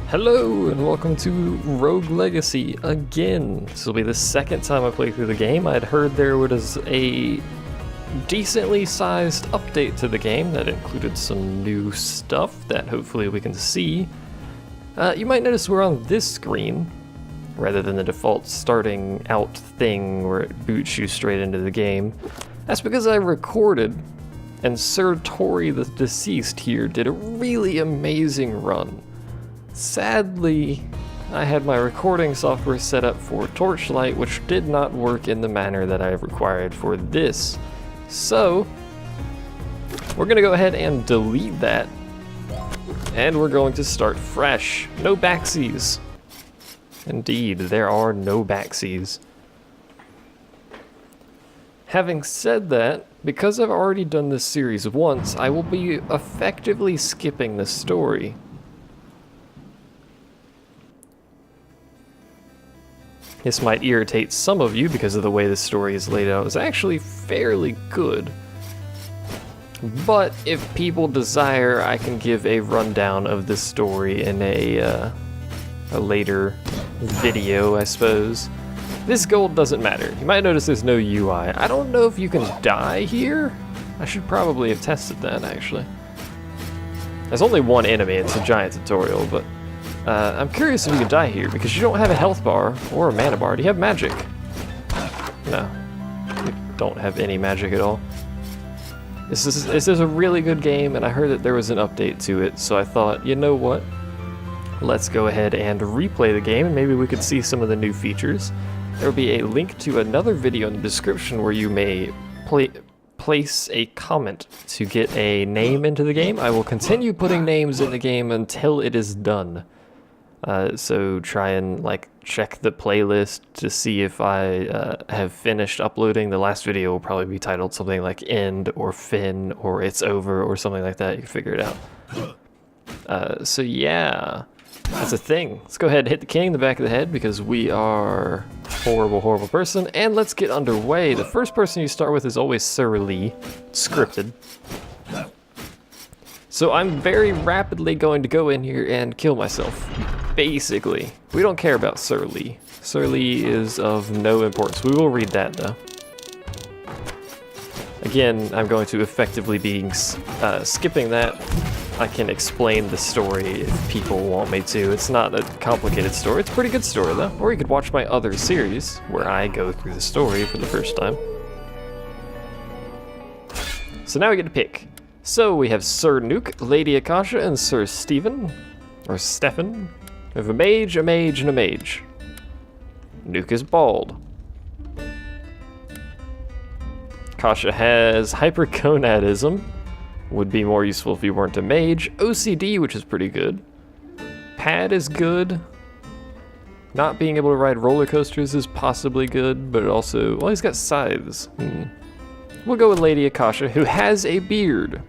Hello and welcome to Rogue Legacy again. This will be the second time I play through the game. I'd heard there was a decently sized update to the game that included some new stuff that hopefully we can see. You might notice we're on this screen rather than the default starting out thing where it boots you straight into the game. That's because I recorded, and Sir Tori the Deceased here did a really amazing run. Sadly, I had my recording software set up for Torchlight, which did not work in the manner that I required for this. So, we're going to go ahead and delete that, and we're going to start fresh. No backsies. Indeed, there are no backsies. Having said that, because I've already done this series once, I will be effectively skipping the story. This might irritate some of you because of the way the story is laid out. It's actually fairly good. But if people desire, I can give a rundown of the story in a later video, I suppose. This gold doesn't matter. You might notice there's no UI. I don't know if you can die here. I should probably have tested that, actually. There's only one enemy. It's a giant tutorial, but I'm curious if you can die here, because you don't have a health bar or a mana bar. Do you have magic? No. You don't have any magic at all. This is a really good game, and I heard that there was an update to it, so I thought, you know what? Let's go ahead and replay the game, and maybe we could see some of the new features. There will be a link to another video in the description where you may place a comment to get a name into the game. I will continue putting names in the game until it is done. So try and check the playlist to see if I have finished uploading. The last video will probably be titled something like End or Fin or It's Over or something like that. You can figure it out. So yeah, that's a thing. Let's go ahead and hit the king in the back of the head because we are a horrible, horrible person. And let's get underway. The first person you start with is always Sir Lee, scripted. So I'm very rapidly going to go in here and kill myself. Basically, we don't care about Sir Lee. Sir Lee is of no importance. We will read that though. Again, I'm going to effectively be skipping that. I can explain the story if people want me to. It's not a complicated story. It's a pretty good story though. Or you could watch my other series where I go through the story for the first time. So now we get to pick. So we have Sir Nuke, Lady Akasha, and Sir Stephen, or Stefan. We have a mage, and a mage. Nuke is bald. Akasha has hypergonadism. Would be more useful if you weren't a mage. OCD, which is pretty good. Pad is good. Not being able to ride roller coasters is possibly good, but it also, well, he's got scythes. We'll go with Lady Akasha, who has a beard.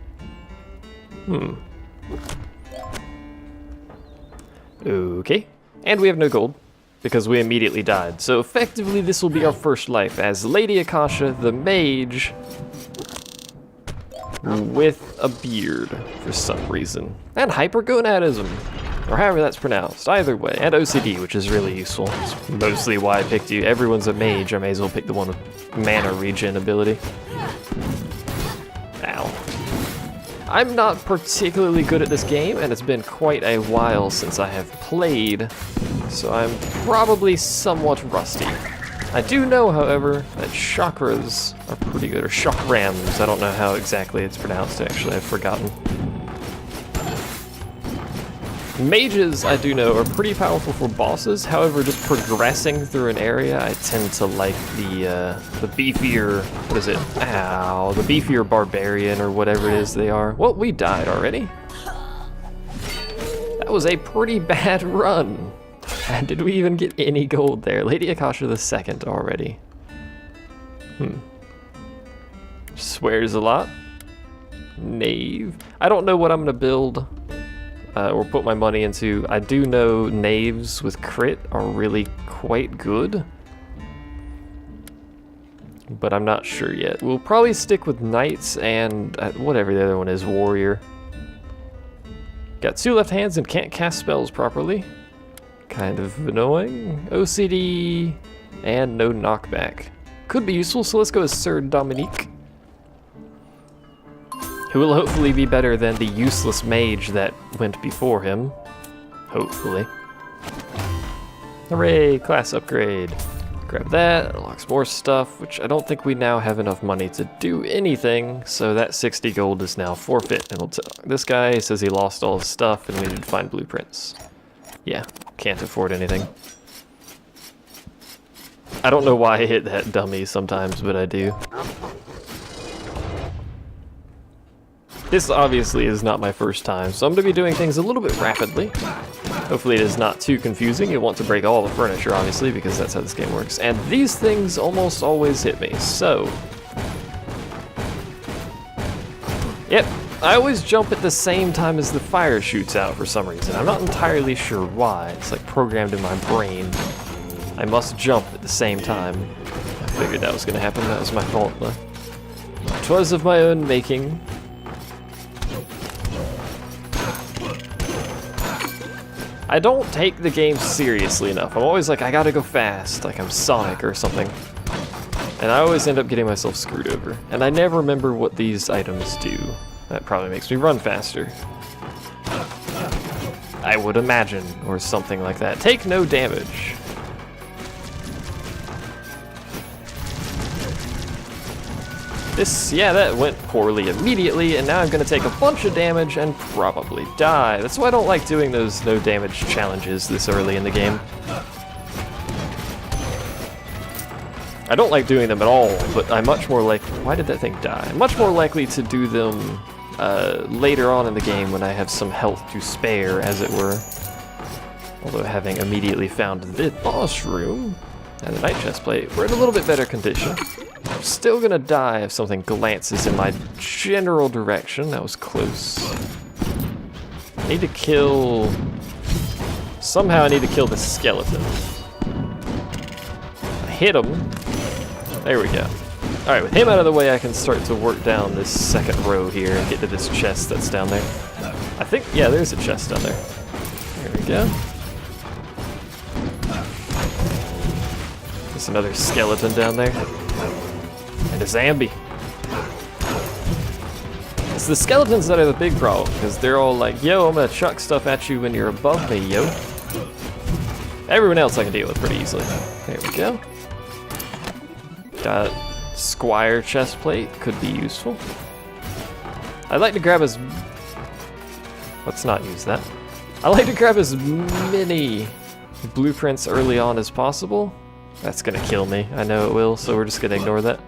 Okay, and we have no gold, because we immediately died. So effectively this will be our first life as Lady Akasha, the mage, with a beard for some reason. And hypergonadism, or however that's pronounced, either way. And OCD, which is really useful. It's mostly why I picked you. Everyone's a mage, I may as well pick the one with mana regen ability. Ow. I'm not particularly good at this game, and it's been quite a while since I have played, so I'm probably somewhat rusty. I do know, however, that chakras are pretty good, or chakrams. I don't know how exactly it's pronounced, actually, I've forgotten. Mages, I do know, are pretty powerful for bosses. However, just progressing through an area, I tend to like the beefier, what is it? Ow, the beefier barbarian or whatever it is they are. Well, we died already. That was a pretty bad run. Did we even get any gold there? Lady Akasha the second already. Swears a lot. Knave. I don't know what I'm gonna build. Or put my money into. I do know knaves with crit are really quite good, but I'm not sure yet. We'll probably stick with knights and whatever the other one is, warrior. Got 2 left hands and can't cast spells properly. Kind of annoying. OCD and no knockback. Could be useful, so let's go with Sir Dominique. Who will hopefully be better than the useless mage that went before him. Hopefully. Hooray, class upgrade. Grab that, unlocks more stuff, which I don't think we now have enough money to do anything, so that 60 gold is now forfeit. And this guy says he lost all his stuff and we need to find blueprints. Yeah, can't afford anything. I don't know why I hit that dummy sometimes, but I do. This obviously is not my first time, so I'm going to be doing things a little bit rapidly. Hopefully it is not too confusing. You'll want to break all the furniture, obviously, because that's how this game works. And these things almost always hit me, so... Yep, I always jump at the same time as the fire shoots out for some reason. I'm not entirely sure why. It's like programmed in my brain. I must jump at the same time. I figured that was going to happen. That was my fault, though. 'Twas of my own making. I don't take the game seriously enough. I'm always like, I gotta go fast, like I'm Sonic or something. And I always end up getting myself screwed over. And I never remember what these items do. That probably makes me run faster. I would imagine, or something like that. Take no damage. This, yeah, that went poorly immediately, and now I'm gonna take a bunch of damage and probably die. That's why I don't like doing those no damage challenges this early in the game. I don't like doing them at all, but I'm much more likely... Why did that thing die? I'm much more likely to do them later on in the game when I have some health to spare, as it were. Although having immediately found the boss room and the night chest plate, we're in a little bit better condition. I'm still gonna die if something glances in my general direction. That was close. I need to kill... Somehow I need to kill the skeleton. I hit him. There we go. Alright, with him out of the way, I can start to work down this second row here and get to this chest that's down there. I think, yeah, there's a chest down there. There we go. There's another skeleton down there. And a zombie. It's the skeletons that are the big problem, because they're all like, yo, I'm gonna chuck stuff at you when you're above me, yo. Everyone else I can deal with pretty easily. There we go. Got Squire chest plate, could be useful. I'd like to grab as... Let's not use that. I like to grab as many blueprints early on as possible. That's gonna kill me, I know it will, so we're just gonna ignore that.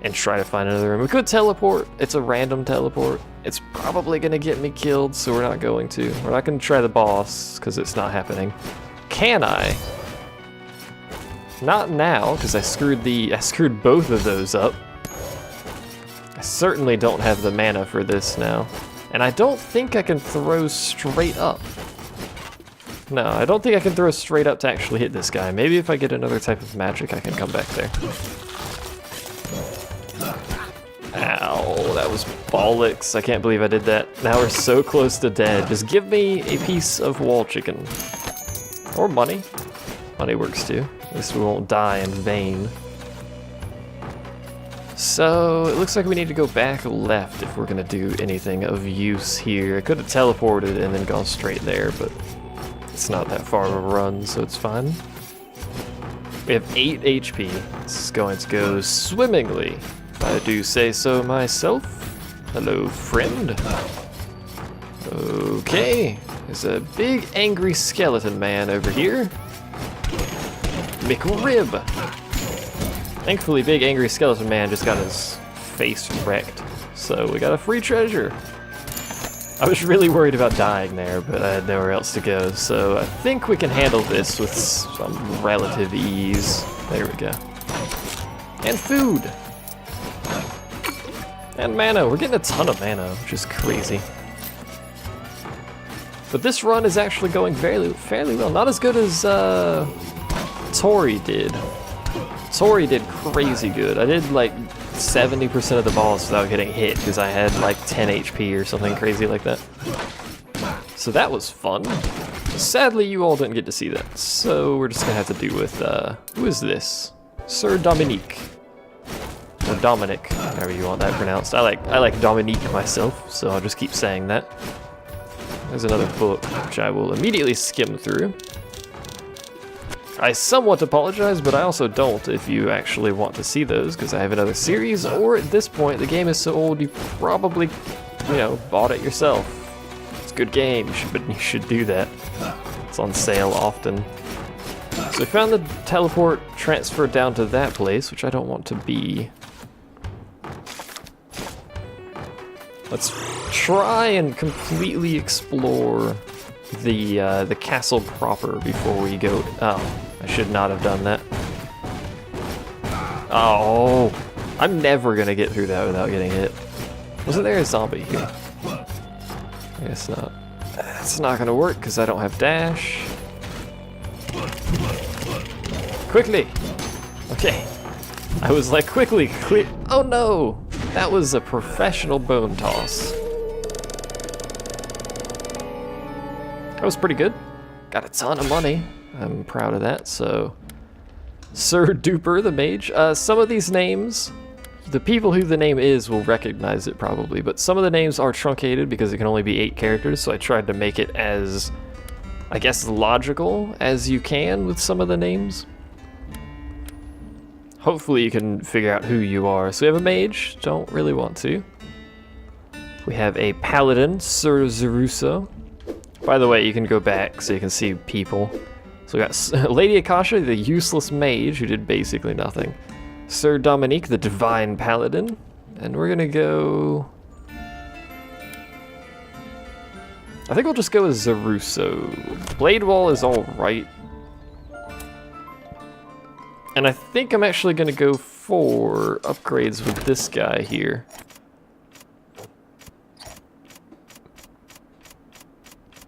And try to find another room. We could teleport, it's a random teleport. It's probably gonna get me killed, so we're not going to. We're not gonna try the boss, because it's not happening. Can I? Not now, because I screwed both of those up. I certainly don't have the mana for this now. And I don't think I can throw straight up. No, I don't think I can throw straight up to actually hit this guy. Maybe if I get another type of magic, I can come back there. Ow, that was bollocks. I can't believe I did that. Now we're so close to dead. Just give me a piece of wall chicken. Or money. Money works too. At least we won't die in vain. So, it looks like we need to go back left if we're gonna do anything of use here. I could have teleported and then gone straight there, but it's not that far of a run, so it's fine. We have 8 HP. This is going to go swimmingly, if I do say so myself. Hello, friend. Okay, there's a big angry skeleton man over here. McRib. Thankfully, big angry skeleton man just got his face wrecked. So we got a free treasure. I was really worried about dying there, but I had nowhere else to go. So I think we can handle this with some relative ease. There we go. And food. And mana. We're getting a ton of mana, which is crazy. But this run is actually going fairly well. Not as good as Tori did. Tori did crazy good. I did like 70% of the boss without getting hit because I had like 10 HP or something crazy like that. So that was fun. Sadly, you all didn't get to see that. So we're just gonna have to do with, who is this? Sir Dominique. Or Dominic, however you want that pronounced. I like Dominique myself, so I'll just keep saying that. There's another book, which I will immediately skim through. I somewhat apologize, but I also don't if you actually want to see those, because I have another series, or at this point, the game is so old you probably, you know, bought it yourself. It's a good game, you should do that. It's on sale often. So we found the teleport transfer down to that place, which I don't want to be. Let's try and completely explore the castle proper before we go. Oh, I should not have done that. Oh, I'm never gonna get through that without getting hit. Wasn't there a zombie here? I guess not. It's not gonna work because I don't have dash. Quickly! Okay. I was like, quickly, clear. Oh no! That was a professional bone toss. That was pretty good. Got a ton of money. I'm proud of that, so. Sir Duper the Mage. Some of these names, the people who the name is will recognize it probably, but some of the names are truncated because it can only be 8 characters, so I tried to make it as, I guess, logical as you can with some of the names. Hopefully you can figure out who you are. So we have a mage, don't really want to. We have a paladin, Sir Zeruso. By the way, you can go back so you can see people. So we got Lady Akasha, the useless mage who did basically nothing. Sir Dominique, the divine paladin. And we're gonna go... I think we'll just go with Zeruso. Blade Wall is alright. And I think I'm actually gonna go for upgrades with this guy here.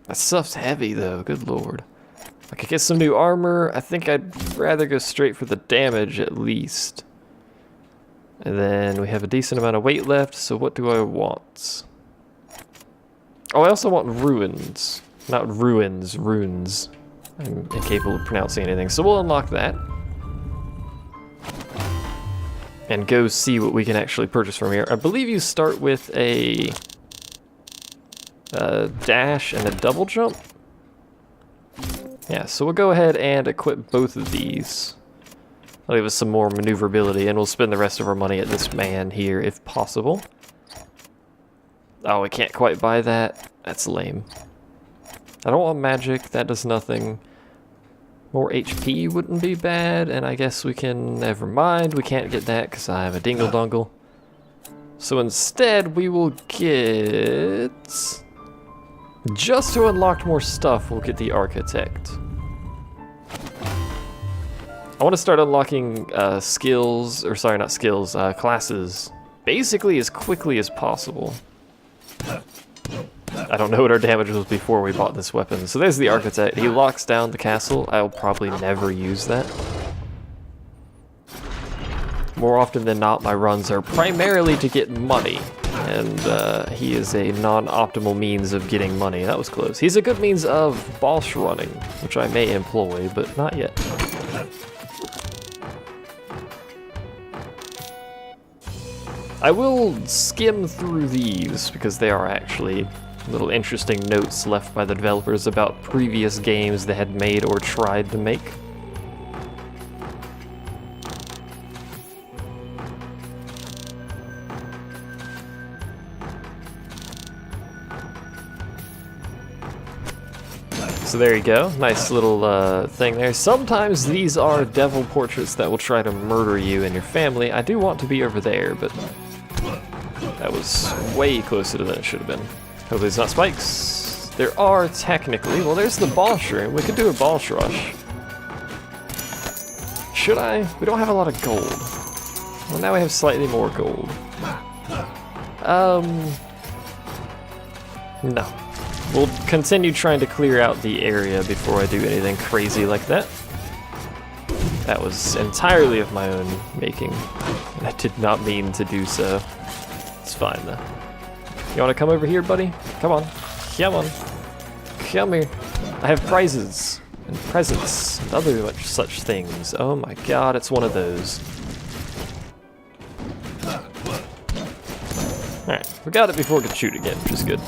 That stuff's heavy though, good lord. I could get some new armor. I think I'd rather go straight for the damage at least. And then we have a decent amount of weight left, so what do I want? Oh, I also want ruins. Not ruins, runes. I'm incapable of pronouncing anything, so we'll unlock that. And go see what we can actually purchase from here. I believe you start with a dash and a double jump. Yeah, so we'll go ahead and equip both of these. That'll give us some more maneuverability, and we'll spend the rest of our money at this man here if possible. Oh, we can't quite buy that. That's lame. I don't want magic, that does nothing. More HP wouldn't be bad, and I guess we can, never mind, we can't get that because I have a dingle dongle. So instead, we will get, just to unlock more stuff, we'll get the architect. I want to start unlocking skills, or sorry, not skills, classes, basically as quickly as possible. I don't know what our damage was before we bought this weapon. So there's the architect. He locks down the castle. I'll probably never use that. More often than not, my runs are primarily to get money. And he is a non-optimal means of getting money. That was close. He's a good means of boss running, which I may employ, but not yet. I will skim through these because they are actually little interesting notes left by the developers about previous games they had made or tried to make. So there you go, nice little thing there. Sometimes these are devil portraits that will try to murder you and your family. I do want to be over there, but that was way closer than it should have been. Hopefully it's not spikes. There are technically, well there's the boss room. We could do a boss rush. Should I? We don't have a lot of gold. Well, now we have slightly more gold. No. We'll continue trying to clear out the area before I do anything crazy like that. That was entirely of my own making. I did not mean to do so. It's fine though. You wanna come over here, buddy? Come on. Come on. come here. I have prizes and presents and other such things. Oh my god, it's one of those. Alright, we got it before it could shoot again, which is good.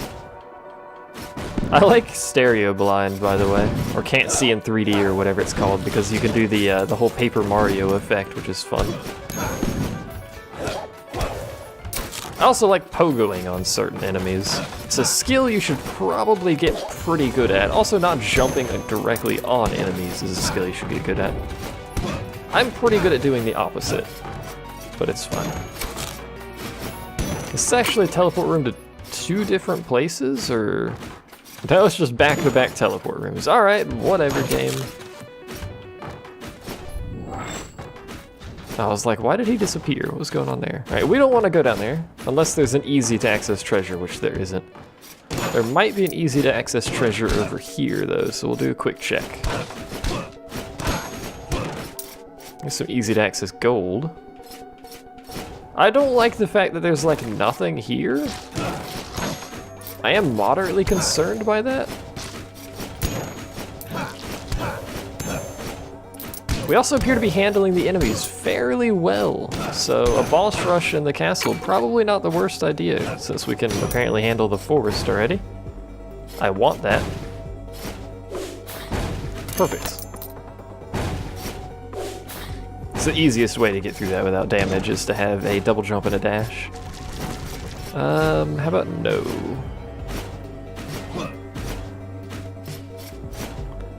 I like stereo blind, by the way, or can't see in 3D or whatever it's called, because you can do the whole Paper Mario effect, which is fun. I also like pogoing on certain enemies. It's a skill you should probably get pretty good at. Also, not jumping directly on enemies is a skill you should get good at. I'm pretty good at doing the opposite, but it's fine. Is this actually a teleport room to 2 different places, or... No, it's just back-to-back teleport rooms. Alright, whatever, game. I was like, why did he disappear? What was going on there? Alright, we don't want to go down there, unless there's an easy-to-access treasure, which there isn't. There might be an easy-to-access treasure over here, though, so we'll do a quick check. There's some easy-to-access gold. I don't like the fact that there's, like, nothing here. I am moderately concerned by that. We also appear to be handling the enemies fairly well, so a boss rush in the castle, probably not the worst idea, since we can apparently handle the forest already. I want that. Perfect. It's the easiest way to get through that without damage, is to have a double jump and a dash. How about no?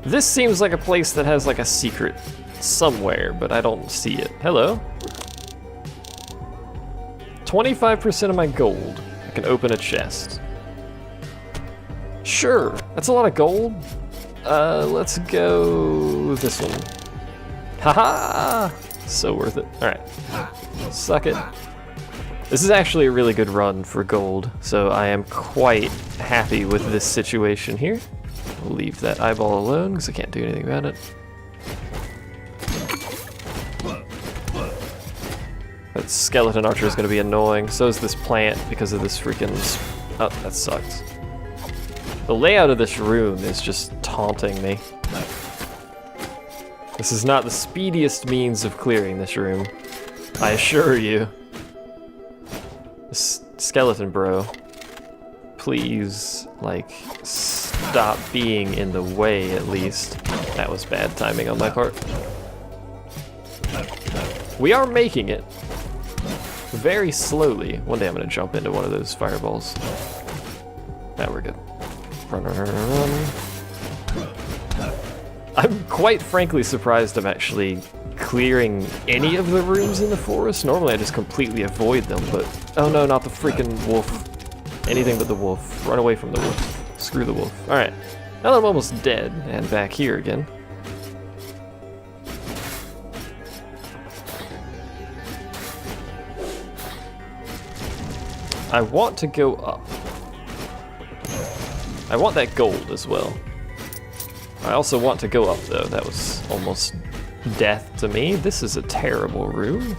This seems like a place that has like a secret somewhere, but I don't see it. Hello? 25% of my gold. I can open a chest. Sure, that's a lot of gold. Let's go this one. Haha! So worth it. Alright. Suck it. This is actually a really good run for gold, so I am quite happy with this situation here. We'll leave that eyeball alone because I can't do anything about it. That skeleton archer is going to be annoying. So is this plant because of this freaking... Oh, that sucked. The layout of this room is just taunting me. This is not the speediest means of clearing this room, I assure you. Skeleton bro, please, like, stop being in the way at least. That was bad timing on my part. We are making it. Very slowly. One day I'm gonna jump into one of those fireballs. Now we're good. Run, run, run, run, run. I'm quite frankly surprised I'm actually clearing any of the rooms in the forest. Normally I just completely avoid them, but... Oh no, not the freaking wolf. Anything but the wolf. Run away from the wolf. Screw the wolf. Alright. Now that I'm almost dead, and back here again. I want to go up. I want that gold as well. I also want to go up though. That was almost death to me. This is a terrible room.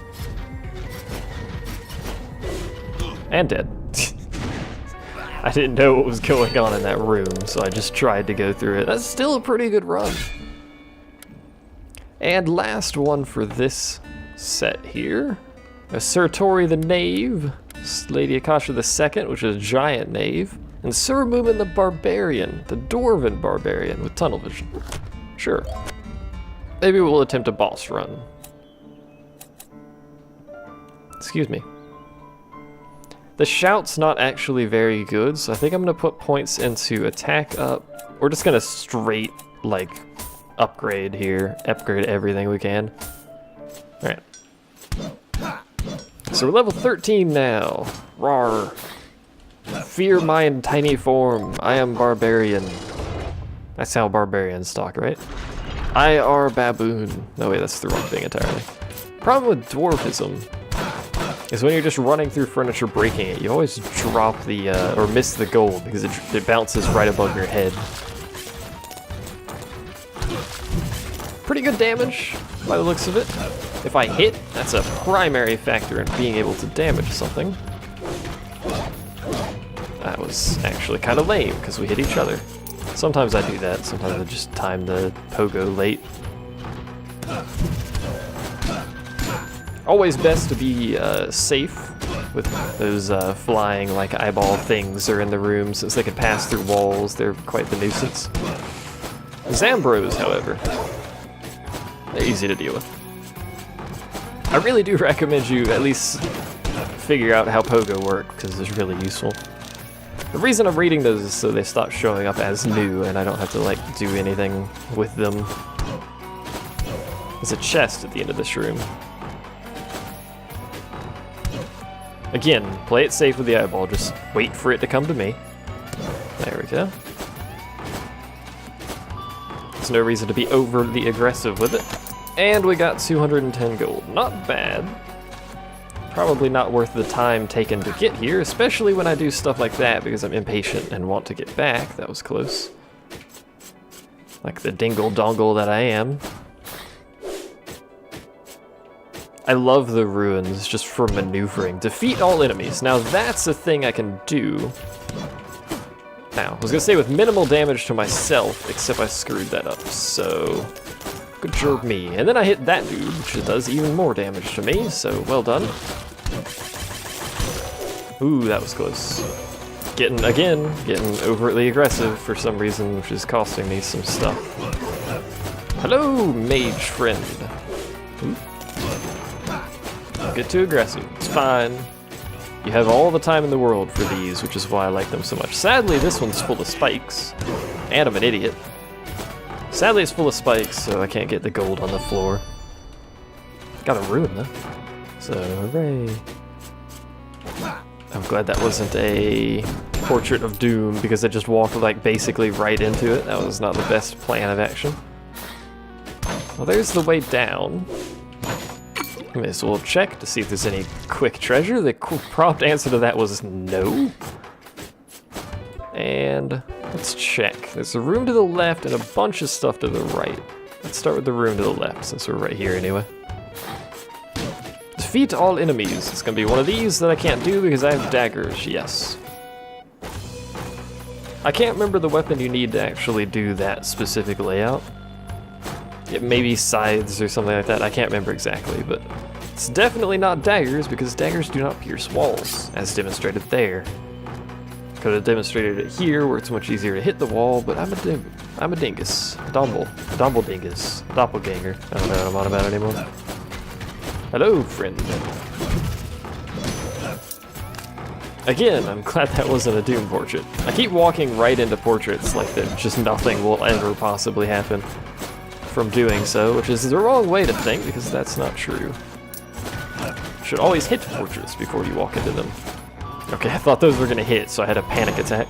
And dead. I didn't know what was going on in that room, so I just tried to go through it. That's still a pretty good run. And last one for this set here. Sir Tori the Knave, Lady Akasha the Second, which is a giant knave, and Sir Moomin the Barbarian, the Dwarven Barbarian with tunnel vision. Sure. Maybe we'll attempt a boss run. Excuse me. The shout's not actually very good, so I think I'm gonna put points into attack up. We're just gonna straight, like, upgrade here. Upgrade everything we can. Alright. So we're level 13 now. Rawr. Fear my tiny form. I am barbarian. That's how barbarians talk, right? I are baboon. No, wait, that's the wrong thing entirely. Problem with dwarfism is when you're just running through furniture breaking it, you always drop the, or miss the gold because it bounces right above your head. Pretty good damage by the looks of it. If I hit, that's a primary factor in being able to damage something. That was actually kind of lame because we hit each other. Sometimes I do that, sometimes I just time the pogo late. Always best to be safe with those flying like eyeball things are in the room, since they can pass through walls. They're quite the nuisance. Zambros, however, they're easy to deal with. I really do recommend you at least figure out how pogo work, because it's really useful. The reason I'm reading those is so they stop showing up as new and I don't have to like do anything with them. There's a chest at the end of this room. Again, play it safe with the eyeball, just wait for it to come to me. There we go. There's no reason to be overly aggressive with it. And we got 210 gold, not bad. Probably not worth the time taken to get here, especially when I do stuff like that because I'm impatient and want to get back. That was close. Like the dingle dongle that I am. I love the ruins just for maneuvering. Defeat all enemies. Now that's a thing I can do. Now, I was gonna say with minimal damage to myself, except I screwed that up, so good job me. And then I hit that dude, which does even more damage to me, so well done. Ooh, that was close. Getting overtly aggressive for some reason, which is costing me some stuff. Hello, mage friend. Ooh. Don't get too aggressive, it's fine. You have all the time in the world for these, which is why I like them so much. Sadly, this one's full of spikes, and I'm an idiot. Sadly, it's full of spikes, so I can't get the gold on the floor. Got a ruin, though. So, hooray. I'm glad that wasn't a portrait of doom, because I just walked, like, basically right into it. That was not the best plan of action. Well, there's the way down. Okay, so we'll check to see if there's any quick treasure. The prompt answer to that was no. And let's check. There's a room to the left and a bunch of stuff to the right. Let's start with the room to the left, since we're right here anyway. Defeat all enemies. It's gonna be one of these that I can't do because I have daggers, yes. I can't remember the weapon you need to actually do that specific layout. It may be scythes or something like that, I can't remember exactly, but it's definitely not daggers because daggers do not pierce walls, as demonstrated there. Could have demonstrated it here where it's much easier to hit the wall, but I'm a dingus. A dumble dingus. A doppelganger. I don't know what I'm on about anymore. Hello, friend. Again, I'm glad that wasn't a Doom portrait. I keep walking right into portraits like that just nothing will ever possibly happen from doing so, which is the wrong way to think because that's not true. You should always hit portraits before you walk into them. Okay, I thought those were gonna hit, so I had a panic attack.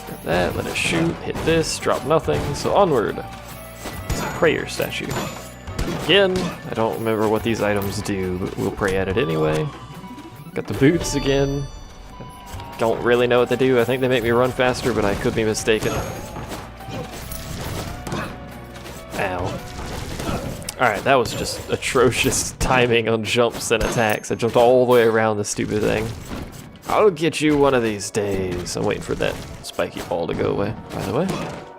Grab that, let it shoot, hit this, drop nothing, so onward. It's a prayer statue. Again, I don't remember what these items do, but we'll pray at it anyway. Got the boots again. Don't really know what they do. I think they make me run faster, but I could be mistaken. Ow. Alright, that was just atrocious timing on jumps and attacks. I jumped all the way around the stupid thing. I'll get you one of these days. I'm waiting for that spiky ball to go away, by the way.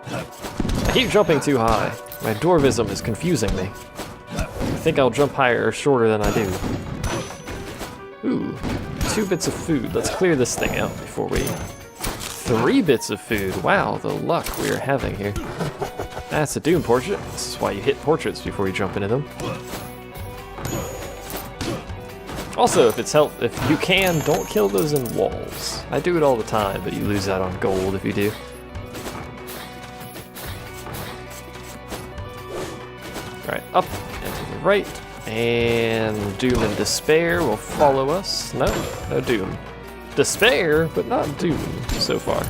I keep jumping too high. My dwarvism is confusing me. I think I'll jump higher or shorter than I do. Ooh, 2 bits of food. Let's clear this thing out before we... 3 bits of food. Wow, the luck we're having here. That's a Doom portrait. This is why you hit portraits before you jump into them. Also, if you can, don't kill those in walls. I do it all the time, but you lose out on gold if you do. Alright, up and to the right. And Doom and Despair will follow us. No Doom. Despair, but not Doom so far.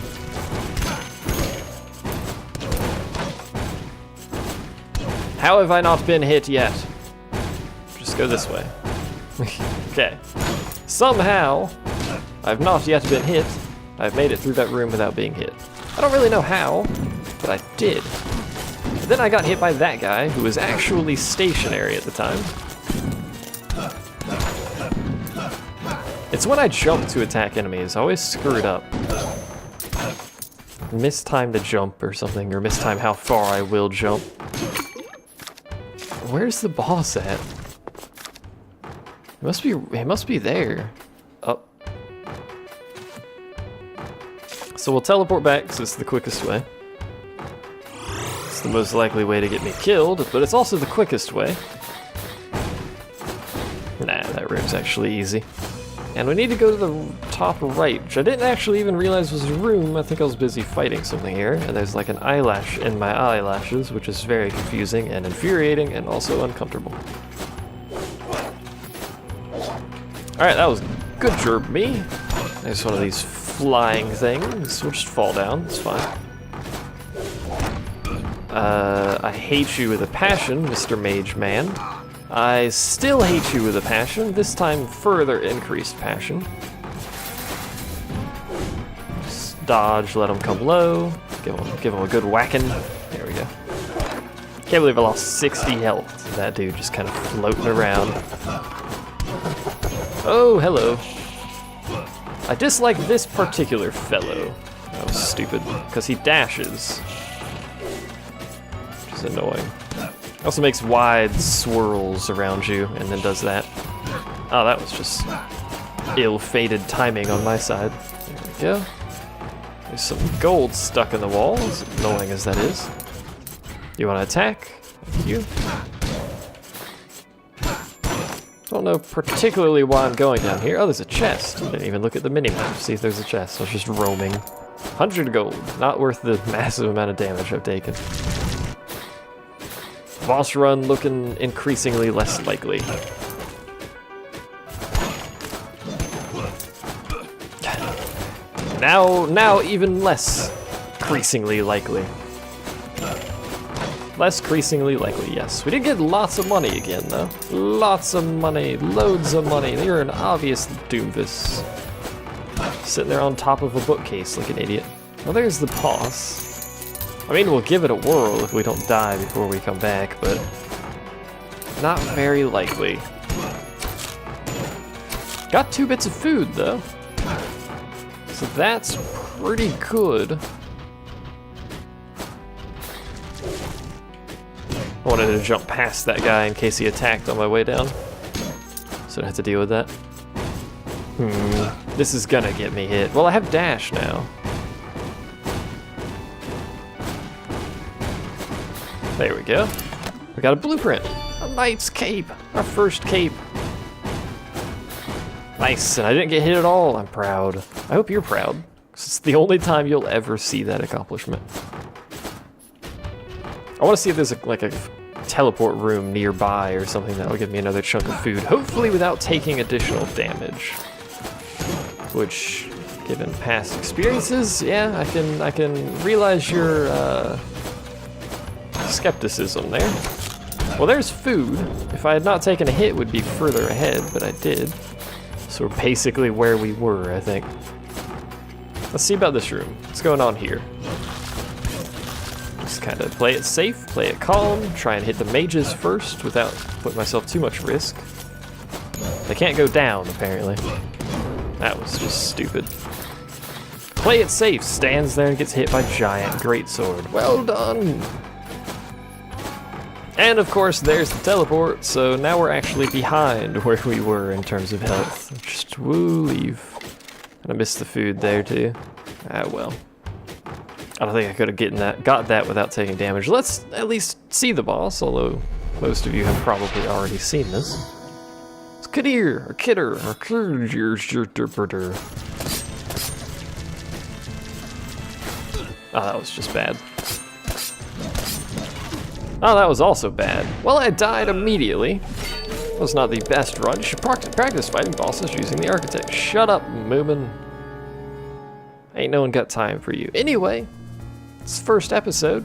How have I not been hit yet? Just go this way. Okay. Somehow, I've not yet been hit. I've made it through that room without being hit. I don't really know how, but I did. And then I got hit by that guy, who was actually stationary at the time. It's when I jump to attack enemies, I always screw it up. mistime to jump or something, or mistime how far I will jump. Where's the boss at? It must be there. Oh. So we'll teleport back, because it's the quickest way. It's the most likely way to get me killed, but it's also the quickest way. Nah, that room's actually easy. And we need to go to the top right, which I didn't actually even realize was a room. I think I was busy fighting something here, and there's like an eyelash in my eyelashes, which is very confusing and infuriating and also uncomfortable. Alright, that was good job, me. There's one of these flying things. We'll just fall down, it's fine. I hate you with a passion, Mr. Mage Man. I still hate you with a passion, this time further increased passion. Just dodge, let him come low, give him a good whacking. There we go. Can't believe I lost 60 health to that dude just kind of floating around. Oh, hello. I dislike this particular fellow. That was stupid, because he dashes. Which is annoying. Also makes wide swirls around you and then does that. Oh, that was just ill-fated timing on my side. There we go. There's some gold stuck in the wall, as annoying as that is. You want to attack? Thank you. Don't know particularly why I'm going down here. Oh, there's a chest. Didn't even look at the minimap to see if there's a chest. I was just roaming. 100 gold. Not worth the massive amount of damage I've taken. Boss run looking increasingly less likely. Now even less increasingly likely. Less increasingly likely, yes. We did get lots of money again, though. Lots of money, loads of money. You're an obvious doofus. Sitting there on top of a bookcase like an idiot. Well, there's the boss. I mean, we'll give it a whirl if we don't die before we come back, but not very likely. Got 2 bits of food, though. So that's pretty good. I wanted to jump past that guy in case he attacked on my way down. So I have to deal with that. This is gonna get me hit. Well, I have dash now. There we go. We got a blueprint. A knight's cape. Our first cape. Nice, and I didn't get hit at all. I'm proud. I hope you're proud. 'Cause it's the only time you'll ever see that accomplishment. I want to see if there's like a teleport room nearby or something that will give me another chunk of food. Hopefully without taking additional damage. Which, given past experiences, yeah, I can realize your skepticism there. Well, there's food. If I had not taken a hit, it would be further ahead, but I did. So we're basically where we were, I think. Let's see about this room. What's going on here? Just kind of play it safe, play it calm, try and hit the mages first without putting myself too much risk. They can't go down, apparently. That was just stupid. Play it safe, stands there and gets hit by giant greatsword. Well done! And of course, there's the teleport, so now we're actually behind where we were in terms of health. Just woo leave. And I missed the food there too. Ah well. I don't think I could have got that without taking damage. Let's at least see the boss, although most of you have probably already seen this. It's Kadir, or Kidder, or Kirjurjurturperter. Oh, that was just bad. Oh, that was also bad. Well, I died immediately. That was not the best run. You should practice fighting bosses using the architect. Shut up, Moomin. Ain't no one got time for you. Anyway, it's the first episode.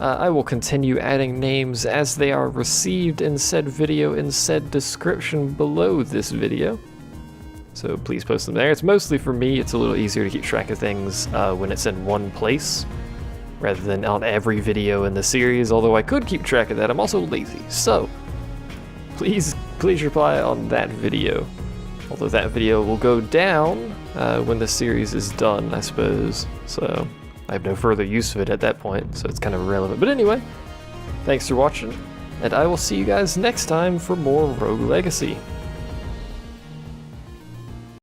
I will continue adding names as they are received in said video in said description below this video. So please post them there. It's mostly for me. It's a little easier to keep track of things when it's in one place, rather than on every video in the series, although I could keep track of that. I'm also lazy, so please reply on that video. Although that video will go down when the series is done, I suppose. So I have no further use of it at that point, so it's kind of irrelevant. But anyway, thanks for watching, and I will see you guys next time for more Rogue Legacy.